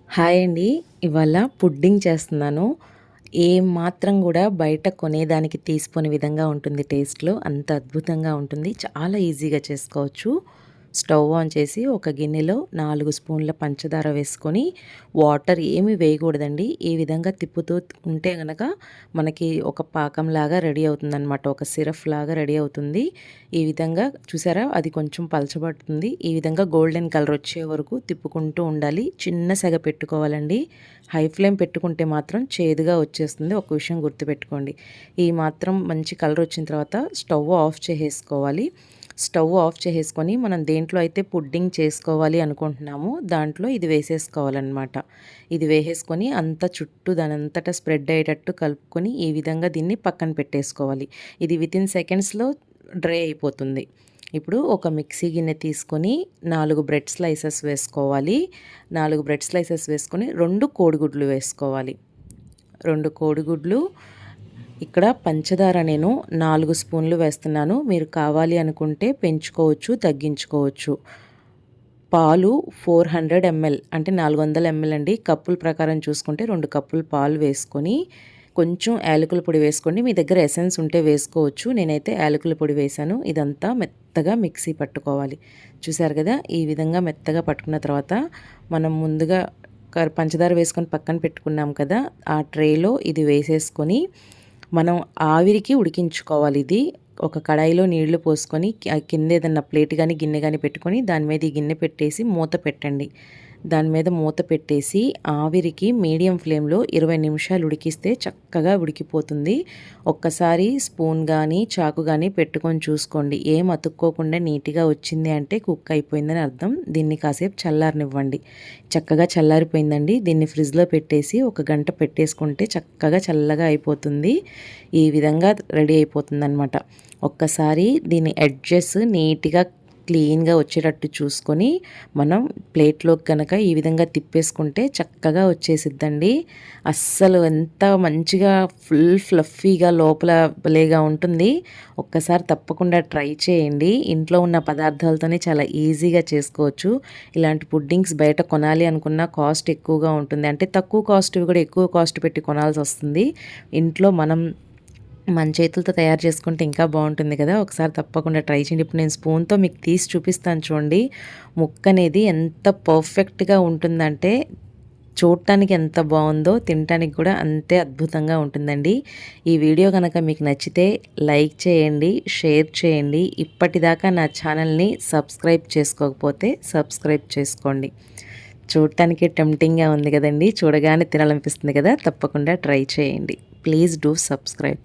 Hi అండి. ఇవాళ pudding చేస్తున్నాను. ఏమాత్రం గూడా బయట కొనేదానికి తీసిపోని విధంగా ఉంటుంది టేస్ట్‌లో. అంత అద్భుతంగా ఉంటుంది. చాలా ఈజీగా చేసుకోవచ్చు. స్టవ్ ఆన్ చేసి ఒక గిన్నెలో 4 స్పూన్ల పంచదార వేసుకొని, వాటర్ ఏమి వేయకూడదండి. ఈ విధంగా తిప్పుతూ ఉంటే గనక మనకి ఒక పాకంలాగా రెడీ అవుతుందనమాట. ఒక సిరప్ లాగా రెడీ అవుతుంది. ఈ విధంగా చూసారా, అది కొంచెం పలచబడుతుంది. ఈ విధంగా గోల్డెన్ కలర్ వచ్చే వరకు తిప్పుకుంటూ ఉండాలి. చిన్న సెగ పెట్టుకోవాలండి. హై ఫ్లేమ్ పెట్టుకుంటే మాత్రం చేదుగా వచ్చేస్తుంది. ఒక విషయం గుర్తుపెట్టుకోండి. ఈ మాత్రం మంచి కలర్ వచ్చిన తర్వాత స్టవ్ ఆఫ్ చేసేసుకోవాలి. స్టవ్ ఆఫ్ చేసేసుకొని మనం దేంట్లో అయితే పుడ్డింగ్ చేసుకోవాలి అనుకుంటున్నామో దాంట్లో ఇది వేసేసుకోవాలన్నమాట. ఇది వేసేసుకొని అంతా చుట్టూ దానంతటా స్ప్రెడ్ అయ్యేటట్టు కలుపుకొని ఈ విధంగా దీన్ని పక్కన పెట్టేసుకోవాలి. ఇది వితిన్ సెకండ్స్‌లో డ్రై అయిపోతుంది. ఇప్పుడు ఒక మిక్సీ గిన్నె తీసుకొని 4 బ్రెడ్ స్లైసెస్ వేసుకోవాలి. 4 బ్రెడ్ స్లైసెస్ వేసుకొని 2 కోడిగుడ్లు వేసుకోవాలి. 2 కోడిగుడ్లు. ఇక్కడ పంచదార నేను 4 స్పూన్లు వేస్తున్నాను. మీరు కావాలి అనుకుంటే పెంచుకోవచ్చు, తగ్గించుకోవచ్చు. పాలు 400 ml అంటే 400 ml అండి. కప్పుల ప్రకారం చూసుకుంటే 2 కప్పులు పాలు వేసుకొని కొంచెం యాలకుల పొడి వేసుకోండి. మీ దగ్గర ఎసెన్స్ ఉంటే వేసుకోవచ్చు. నేనైతే యాలకుల పొడి వేశాను. ఇదంతా మెత్తగా మిక్సీ పట్టుకోవాలి. చూసారు కదా, ఈ విధంగా మెత్తగా పట్టుకున్న తర్వాత మనం ముందుగా పంచదార వేసుకొని పక్కన పెట్టుకున్నాం కదా, ఆ ట్రేలో ఇది వేసేసుకొని మనం ఆవిరికి ఉడికించుకోవాలి. ఇది ఒక కడాయిలో నీళ్లు పోసుకొని కింద ఏదన్నా ప్లేట్ కానీ గిన్నె కానీ పెట్టుకొని దాని మీద ఈ గిన్నె పెట్టేసి మూత పెట్టండి. దాని మీద మూత పెట్టేసి ఆవిరికి మీడియం ఫ్లేమ్లో 20 నిమిషాలు ఉడికిస్తే చక్కగా ఉడికిపోతుంది. ఒక్కసారి స్పూన్ కానీ చాకు కానీ పెట్టుకొని చూసుకోండి. ఏం అతుక్కోకుండా నీట్గా వచ్చింది అంటే కుక్ అయిపోయిందని అర్థం. దీన్ని కాసేపు చల్లారనివ్వండి. చక్కగా చల్లారిపోయిందండి. దీన్ని ఫ్రిడ్జ్లో పెట్టేసి 1 గంట పెట్టేసుకుంటే చక్కగా చల్లగా అయిపోతుంది. ఈ విధంగా రెడీ అయిపోతుందన్నమాట. ఒక్కసారి దీని ఎడ్జెస్ నీట్గా క్లీన్గా వచ్చేటట్టు చూసుకొని మనం ప్లేట్లోకి కనుక ఈ విధంగా తిప్పేసుకుంటే చక్కగా వచ్చేసిద్దండి. అస్సలు ఎంత మంచిగా ఫుల్ ఫ్లఫీగా లోపల భలేగా ఉంటుంది. ఒక్కసారి తప్పకుండా ట్రై చేయండి. ఇంట్లో ఉన్న పదార్థాలతోనే చాలా ఈజీగా చేసుకోవచ్చు. ఇలాంటి పుడ్డింగ్స్ బయట కొనాలి అనుకున్న కాస్ట్ ఎక్కువగా ఉంటుంది. అంటే తక్కువ కాస్ట్ కూడా ఎక్కువ కాస్ట్ పెట్టి కొనాల్సి వస్తుంది. ఇంట్లో మనం మన చేతులతో తయారు చేసుకుంటే ఇంకా బాగుంటుంది కదా. ఒకసారి తప్పకుండా ట్రై చేయండి. ఇప్పుడు నేను స్పూన్తో మీకు తీసి చూపిస్తాను చూడండి. ముక్క అనేది ఎంత పర్ఫెక్ట్గా ఉంటుందంటే చూడటానికి ఎంత బాగుందో తినటానికి కూడా అంతే అద్భుతంగా ఉంటుందండి. ఈ వీడియో కనుక మీకు నచ్చితే లైక్ చేయండి, షేర్ చేయండి. ఇప్పటిదాకా నా ఛానల్ని సబ్స్క్రైబ్ చేసుకోకపోతే సబ్స్క్రైబ్ చేసుకోండి. చూడటానికి టెంప్టింగ్గా ఉంది కదండి. చూడగానే తినాలనిపిస్తుంది కదా. తప్పకుండా ట్రై చేయండి. Please do subscribe.